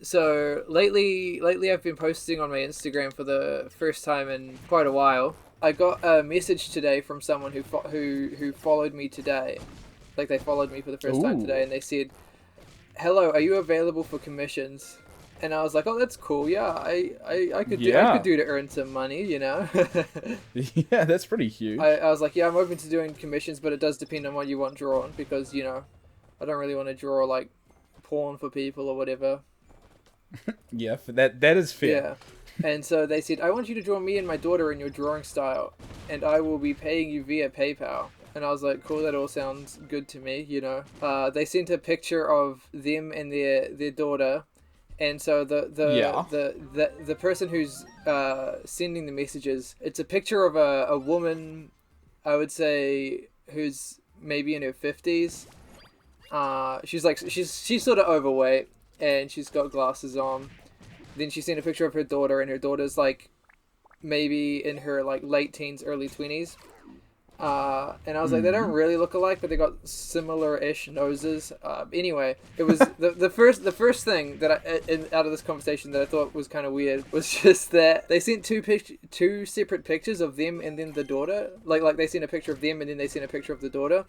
So lately I've been posting on my Instagram for the first time in quite a while. I got a message today from someone who followed me today. Like they followed me for the first time today, Ooh. and they said, "Hello, are you available for commissions?" And I was like, "Oh, that's cool. Yeah, I could Yeah. do to earn some money, you know." Yeah, that's pretty I huge. was like, "Yeah, I'm open to doing commissions, but it does depend on what you want drawn because I don't really want to draw like porn for people or whatever." Yeah, for that is fair. Yeah. And so they said, I want you to draw me and my daughter in your drawing style, and I will be paying you via PayPal. And I was like, cool, that all sounds good to me. They sent a picture of them and their daughter, and so Yeah. the person who's sending the messages, it's a picture of a woman, I would say, who's maybe in her 50s. She's sort of overweight, and she's got glasses on. Then she sent a picture of her daughter, and her daughter's like maybe in her like late teens, early 20s. And I was like, they don't Mm. really look alike, but they got similar-ish noses. Anyway, it was the first thing that out of this conversation that I thought was kind of weird was just that they sent two separate pictures of them and then the daughter. Like they sent a picture of them and then they sent a picture of the daughter.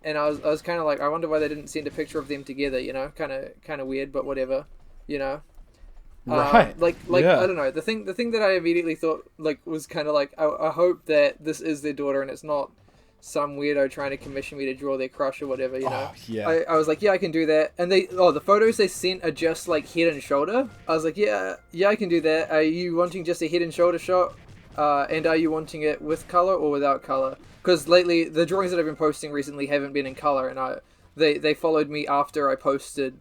And I was kind of like, I wonder why they didn't send a picture of them together. Kind of weird, but whatever. You know. Right. Like I Yeah. don't know. The thing that I immediately thought like was kind of like I hope that this is their daughter and it's not some weirdo trying to commission me to draw their crush or whatever. Oh, yeah. I was like, yeah, I can do that. And the photos they sent are just like head and shoulder. I was like, yeah, I can do that. Are you wanting just a head and shoulder shot? And are you wanting it with color or without color? Because lately the drawings that I've been posting recently haven't been in color, and they followed me after I posted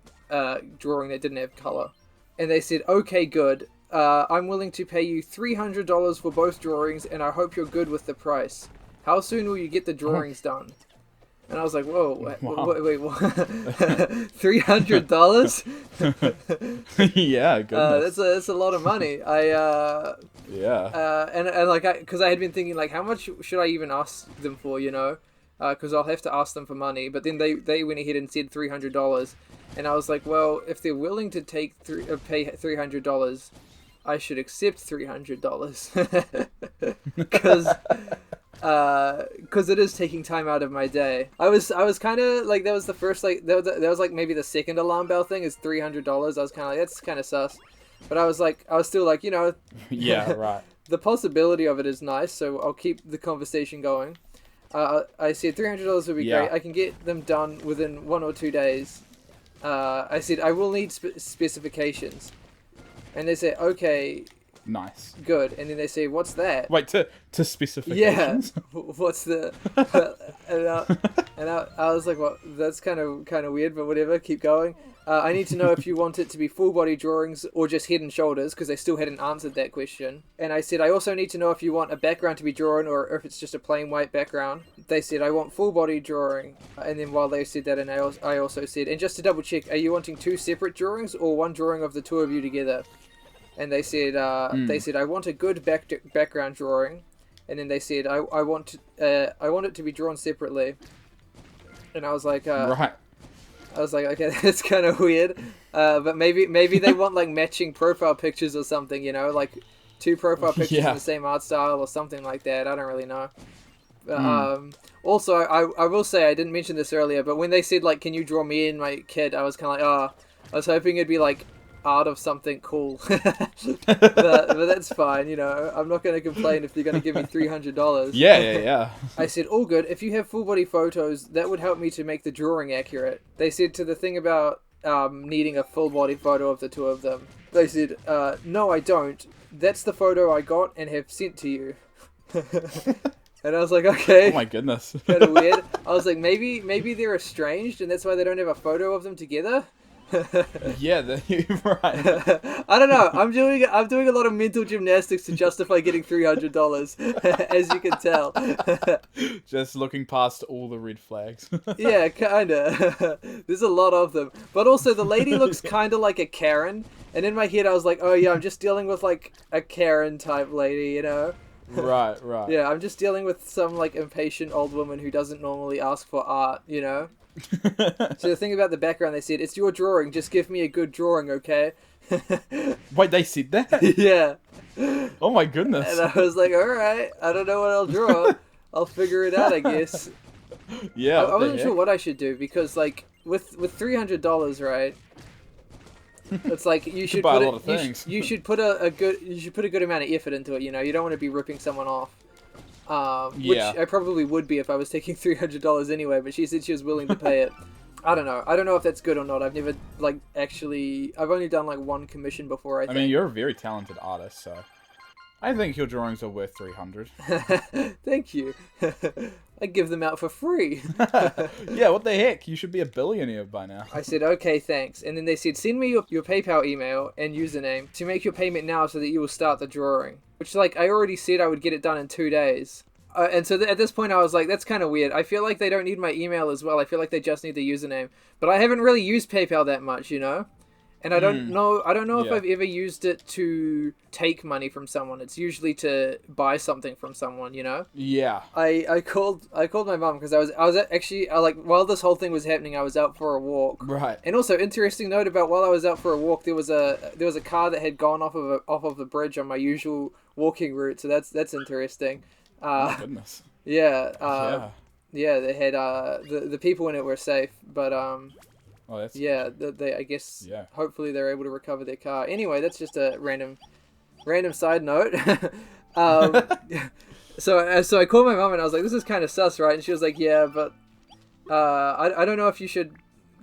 drawing that didn't have color. And they said, okay, good. I'm willing to pay you $300 for both drawings, and I hope you're good with the price. How soon will you get the Oh, drawings done? And I was like, whoa, wow. wait, what? $300? Yeah, That's goodness. a lot of money. Yeah. And like, because I had been thinking, like, how much should I even ask them for, Because I'll have to ask them for money. But then they went ahead and said $300. And I was like, well, if they're willing to pay $300, I should accept $300 because it is taking time out of my day. I was kind of like that was the first like that was like maybe the second alarm bell thing is $300. I was kind of like that's kind of sus, but I was still like Yeah, right. the possibility of it is nice, so I'll keep the conversation going. I said $300 would be Yeah. great. I can get them done within 1 or 2 days. I said I will need specifications, and they said okay, Nice. good. And then they say what's that? Wait, to Yeah, specifications? what's the? and I was like, well, that's kind of weird, but whatever. Keep going. I need to know if you want it to be full body drawings or just head and shoulders because they still hadn't answered that question. And I said I also need to know if you want a background to be drawn or if it's just a plain white background. They said I want full body drawing, and then while they said that, and I also said, and just to double check, are you wanting two separate drawings or one drawing of the two of you together? And they said I want a good background drawing, and then they said I want it to be drawn separately, and Right. I was like okay that's kind of weird, but maybe they want like matching profile pictures or something, like two profile pictures in Yeah. the same art style or something like that. I don't really know. But, Mm. also, I will say I didn't mention this earlier, but when they said like, "Can you draw me and my kid?" I was kind of like, oh, I was hoping it'd be like art of something cool, but that's fine. I'm not going to complain if you're going to give me $300. Yeah, yeah, yeah. I said, all good. If you have full body photos, that would help me to make the drawing accurate. They said to the thing about needing a full body photo of the two of them. They said, no, I don't. That's the photo I got and have sent to you. And I was like, Oh okay, my goodness. kind of weird. I was like, maybe they're estranged and that's why they don't have a photo of them together. Yeah, you're right. I don't know. I'm doing a lot of mental gymnastics to justify getting $300, as you can tell. Just looking past all the red flags. Yeah, kinda. There's a lot of them, but also the lady looks kind of like a Karen, and in my head I was like, oh yeah, I'm just dealing with like a Karen type lady. Right, right. Yeah, I'm just dealing with some like impatient old woman who doesn't normally ask for art. So the thing about the background, they said, it's your drawing, just give me a good drawing, okay? Wait, they said that? Yeah. Oh my goodness. And I was like, all right, I don't know what I'll draw. I'll figure it out, I guess. Yeah. I wasn't sure what I should do because, like, with $300, right? It's like you should buy put a lot of things. you should put a good amount of effort into it. You know, you don't want to be ripping someone off. Which Yeah. I probably would be if I was taking $300 anyway. But she said she was willing to pay it. I don't know. I don't know if that's good or not. I've never I've only done like one commission before. I mean, you're a very talented artist, so I think your drawings are worth 300. Thank you. I give them out for free. Yeah, what the heck? You should be a billionaire by now. I said, okay, thanks. And then they said, send me your PayPal email and username to make your payment now so that you will start the drawing. Which, like, I already said I would get it done in 2 days. And so at this point I was like, that's kind of weird. I feel like they don't need my email as well. I feel like they just need the username. But I haven't really used PayPal that much, you know? And I don't know if I've ever used it to take money from someone. It's usually to buy something from someone, you know? Yeah. I called my mum because I was actually like, while this whole thing was happening, I was out for a walk. Right. And also, interesting note about while I was out for a walk, there was a car that had gone off of the bridge on my usual walking route. So that's interesting. Oh my goodness. Yeah. Yeah. They had the people in it were safe, but Oh, that's they I guess hopefully they're able to recover their car. Anyway, that's just a random side note. So I called my mom and I was like, this is kind of sus, right? And she was like, yeah, but I don't know if you should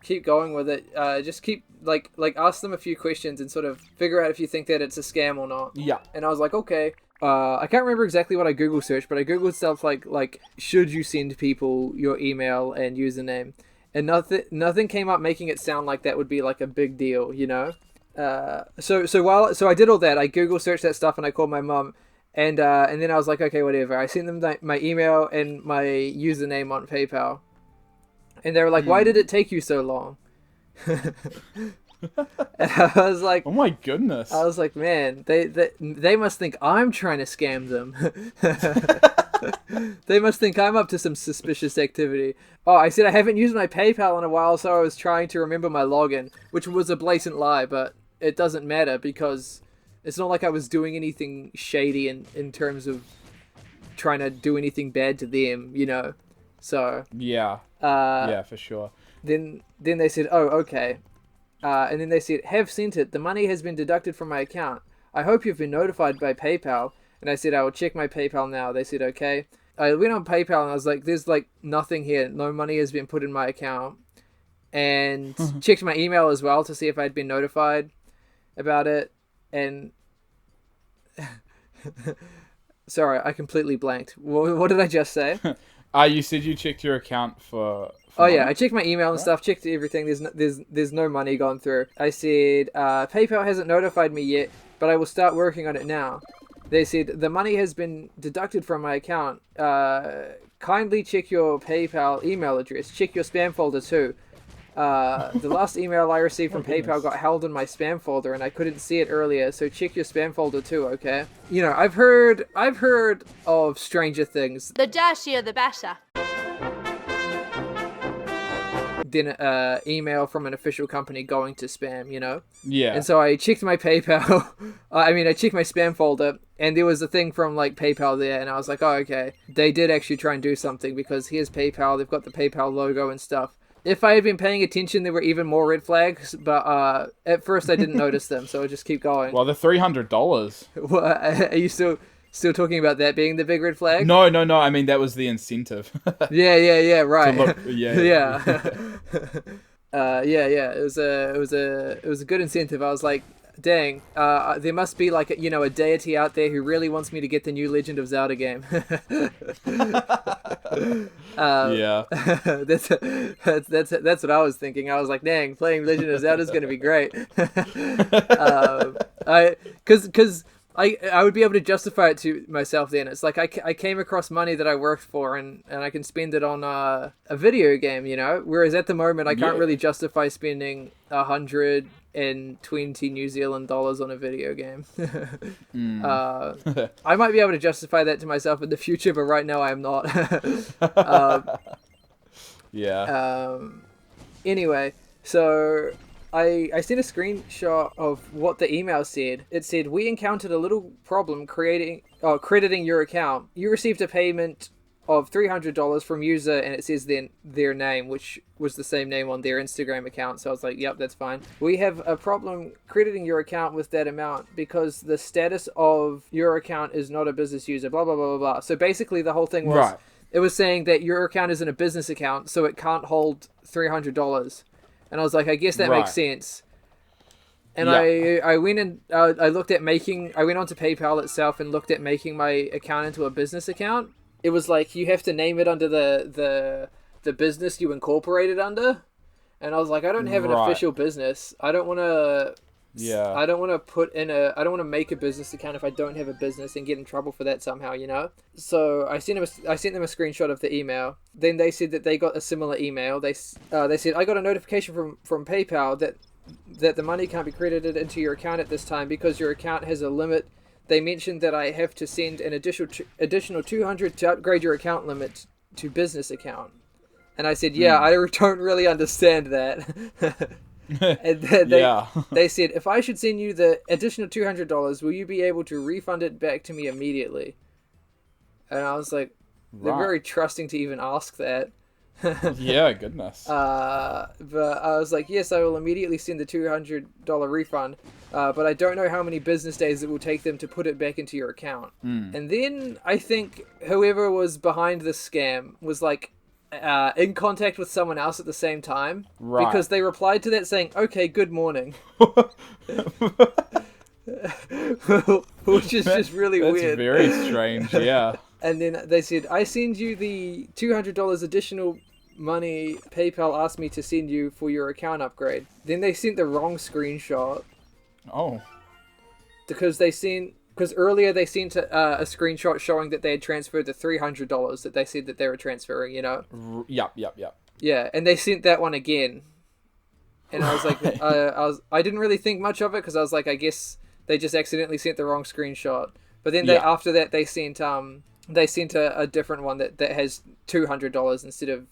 keep going with it. Just keep like ask them a few questions and sort of figure out if you think that it's a scam or not. Yeah. And I was like, okay. I can't remember exactly what I Google searched, but I Googled stuff like should you send people your email and username? And nothing came up making it sound like that would be like a big deal, you know? So I did all that. I Google searched that stuff and I called my mom, and then I was like, okay, whatever. I sent them my email and my username on PayPal, and they were like, why did it take you so long? And I was like, oh my goodness. I was like, man, they must think I'm trying to scam them. They must think I'm up to some suspicious activity. Oh, I said I haven't used my PayPal in a while, so I was trying to remember my login, which was a blatant lie, but it doesn't matter because it's not like I was doing anything shady in terms of trying to do anything bad to them, you know? So... Yeah. Yeah, for sure. Then they said, oh, okay. And then they said, have sent it. The money has been deducted from my account. I hope you've been notified by PayPal. And I said, I will check my PayPal now. They said, okay. I went on PayPal and I was like, there's like nothing here. No money has been put in my account. And checked my email as well to see if I'd been notified about it. And sorry, I completely blanked. What did I just say? You said you checked your account for oh yeah, I checked my email and stuff, checked everything. There's no money gone through. I said, PayPal hasn't notified me yet, but I will start working on it now. They said, the money has been deducted from my account. Kindly check your PayPal email address. Check your spam folder too. The last email I received from PayPal got held in my spam folder and I couldn't see it earlier, so check your spam folder too, okay? You know, I've heard of stranger things. The dirtier the better. Then email from an official company going to spam, you know? Yeah. And so I checked my PayPal. I checked my spam folder, and there was a thing from, like, PayPal there, and I was like, oh, okay. They did actually try and do something, because here's PayPal, they've got the PayPal logo and stuff. If I had been paying attention, there were even more red flags, but at first I didn't notice them, so I just keep going. Well, the $300. Are you still talking about that being the big red flag? No. I mean, that was the incentive. Yeah. Right. Yeah. Yeah. It was a good incentive. I was like, dang, there must be like a deity out there who really wants me to get the new Legend of Zelda game. Yeah. That's what I was thinking. I was like, dang, playing Legend of Zelda is going to be great. Because I would be able to justify it to myself then. It's like I came across money that I worked for and I can spend it on a video game, you know? Whereas at the moment I can't really justify spending 120 New Zealand dollars on a video game. I might be able to justify that to myself in the future, but right now I am not. Yeah. Anyway, so I sent a screenshot of what the email said. It said, "We encountered a little problem crediting your account. You received a payment of $300 from user," and it says then their name, which was the same name on their Instagram account. So I was like, "Yep, that's fine. We have a problem crediting your account with that amount because the status of your account is not a business user." Blah blah blah blah blah. So basically, the whole thing was. Right. It was saying that your account isn't a business account, so it can't hold $300. And I was like, I guess that makes sense. And Yeah. I went and I looked at I went onto PayPal itself and looked at making my account into a business account. It was like, you have to name it under the business you incorporate it under. And I was like, I don't have an official business. I don't want to... Yeah. I don't want to make a business account if I don't have a business and get in trouble for that somehow, you know? So I sent them a screenshot of the email. Then they said that they got a similar email. They said, "I got a notification from PayPal that the money can't be credited into your account at this time because your account has a limit. They mentioned that I have to send an additional $200 to upgrade your account limit to business account." And I said, "Yeah, I don't really understand that." And then they said, "If I should send you the additional $200, will you be able to refund it back to me immediately?" And I was like, they're very trusting to even ask that. Yeah, goodness. But I was like, "Yes, I will immediately send the $200 refund, but I don't know how many business days it will take them to put it back into your account." And then I think whoever was behind this scam was like, in contact with someone else at the same time, because they replied to that saying, "Okay, good morning," which is just really weird. That's very strange. Yeah. And then they said, "I send you the $200 additional money PayPal asked me to send you for your account upgrade." Then they sent the wrong screenshot. Oh. Because earlier they sent a screenshot showing that they had transferred the $300 that they said that they were transferring, you know? Yep. Yeah, and they sent that one again. And I was like, I didn't really think much of it because I was like, I guess they just accidentally sent the wrong screenshot. But then after that they sent a different one that has $200 instead of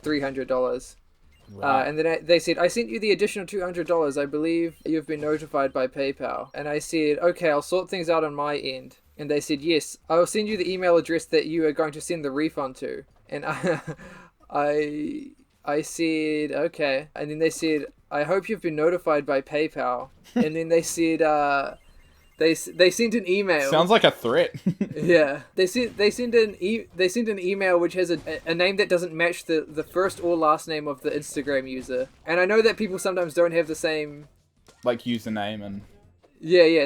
$300. And then they said, "I sent you the additional $200. I believe you've been notified by PayPal." And I said, "Okay, I'll sort things out on my end." And they said, "Yes, I will send you the email address that you are going to send the refund to." And I said, "Okay." And then they said, "I hope you've been notified by PayPal." And then they said, they sent an email. Sounds like a threat. Yeah, they sent an email which has a name that doesn't match the first or last name of the Instagram user. And I know that people sometimes don't have the same like username and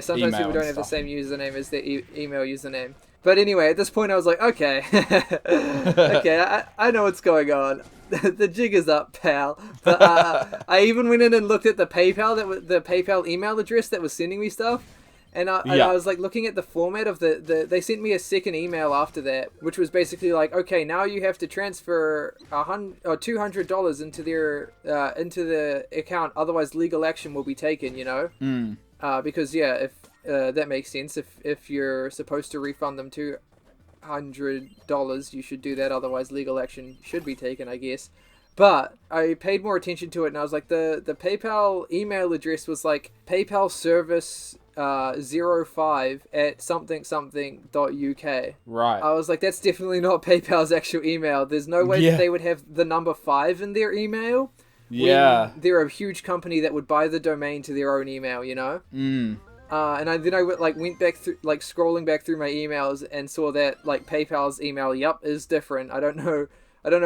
sometimes people don't have the same username as their email username. But anyway, at this point I was like, okay, okay, I know what's going on. The jig is up, pal. But I even went in and looked at the PayPal email address that was sending me stuff. And I was like looking at the format of they sent me a second email after that, which was basically like, okay, now you have to transfer $200 into the account, otherwise legal action will be taken, you know? Because if that makes sense, if you're supposed to refund them $200, you should do that, otherwise legal action should be taken, I guess. But I paid more attention to it, and I was like, the PayPal email address was like PayPal service 05 at something.uk. Right. I was like, that's definitely not PayPal's actual email. There's no way that they would have the number 5 in their email. Yeah. They're a huge company that would buy the domain to their own email, you know? And I went back through, like, scrolling back through my emails and saw that, like, PayPal's email, is different. I don't know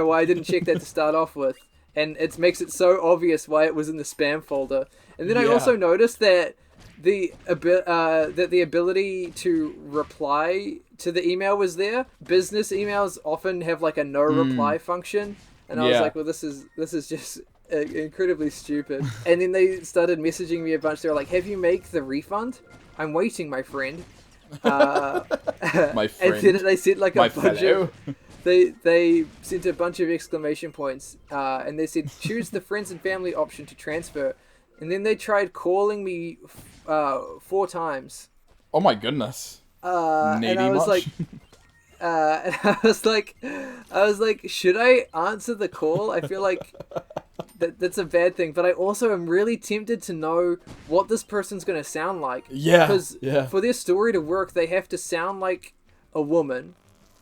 why I didn't check that to start off with. And it makes it so obvious why it was in the spam folder. And then I also noticed that the ability to reply to the email was there. Business emails often have like a no reply function, and I was like, well, this is just incredibly stupid. And then they started messaging me a bunch. They were like, "Have you made the refund? I'm waiting, my friend." My friend. And then they sent like a bunch fellow. of they sent a bunch of exclamation points, and they said, "Choose the friends and family option to transfer." And then they tried calling me 4 times. Oh my goodness. And I was like, I was like, should I answer the call? I feel like that's a bad thing. But I also am really tempted to know what this person's going to sound like. Yeah. Because Yeah. for their story to work, they have to sound like a woman,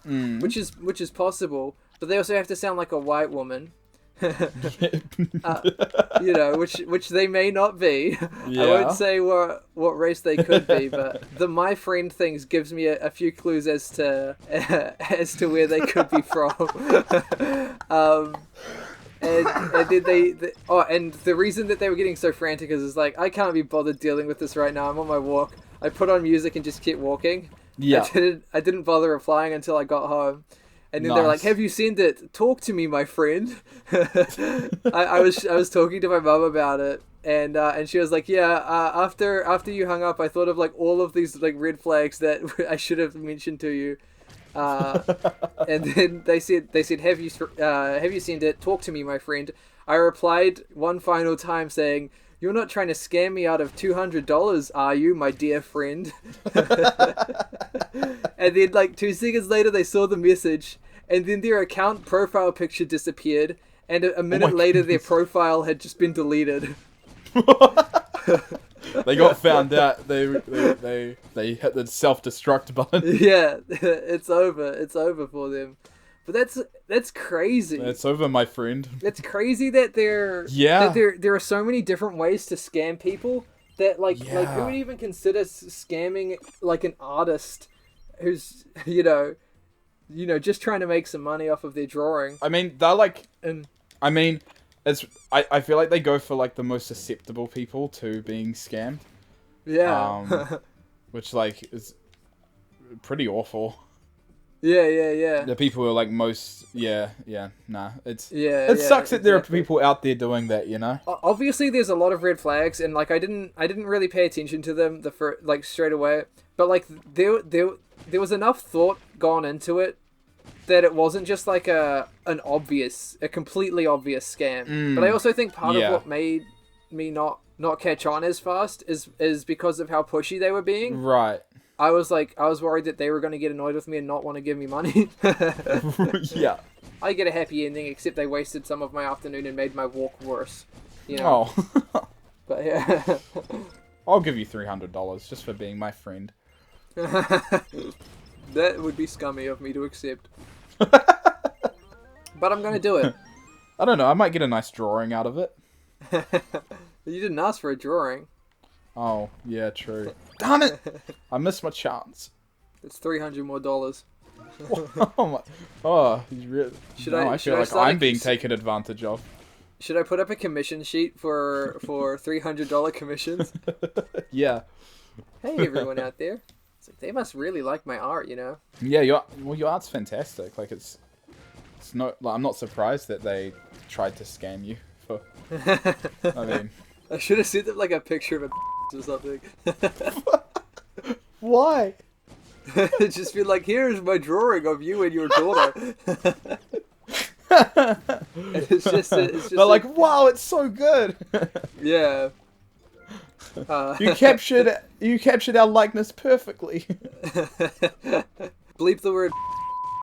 which is possible. But they also have to sound like a white woman. You know, which they may not be. Yeah. I won't say what race they could be, but the my friend things gives me a few clues as to where they could be from. And then and the reason that they were getting so frantic is like, I can't be bothered dealing with this right now. I'm on my walk. I put on music and just kept walking. Yeah. I didn't bother replying until I got home. And then they're like, "Have you seen it? Talk to me, my friend." I was talking to my mum about it, and she was like, "Yeah, after you hung up, I thought of like all of these like red flags that I should have mentioned to you." And then they said, "Have you seen it? Talk to me, my friend." I replied one final time saying, "You're not trying to scam me out of $200, are you, my dear friend?" And then like 2 seconds later, they saw the message, and then their account profile picture disappeared, and a minute later, their profile had just been deleted. They got found out. They hit the self-destruct button. Yeah, it's over. It's over for them. But that's crazy. It's over, my friend. It's crazy that there are so many different ways to scam people that like who would even consider scamming like an artist who's you know just trying to make some money off of their drawing. I mean, they're like, And I feel like they go for like the most susceptible people to being scammed. Yeah. Which like is pretty awful. Yeah. The people who are like most, it sucks that there are people out there doing that, you know. Obviously, there's a lot of red flags, and like I didn't really pay attention to them like straight away. But like there was enough thought gone into it that it wasn't just like a completely obvious scam. But I also think part of what made me not catch on as fast is because of how pushy they were being. Right. I was worried that they were going to get annoyed with me and not want to give me money. Yeah. I get a happy ending, except they wasted some of my afternoon and made my walk worse. You know. Oh. But yeah. I'll give you $300 just for being my friend. That would be scummy of me to accept. But I'm going to do it. I don't know. I might get a nice drawing out of it. You didn't ask for a drawing. Oh, yeah, true. Damn it! I missed my chance. It's $300 more. He's really... I feel like start I'm being taken advantage of. Should I put up a commission sheet for $300 commissions? Yeah. Hey, everyone out there. It's like, they must really like my art, you know? Yeah, your art's fantastic. Like, it's no... Like, I'm not surprised that they tried to scam you for... I mean... I should have sent them like a picture of a or something. Why? Just be like, here's my drawing of you and your daughter. It's just they're like, wow, it's so good. Yeah. You captured our likeness perfectly. Bleep the word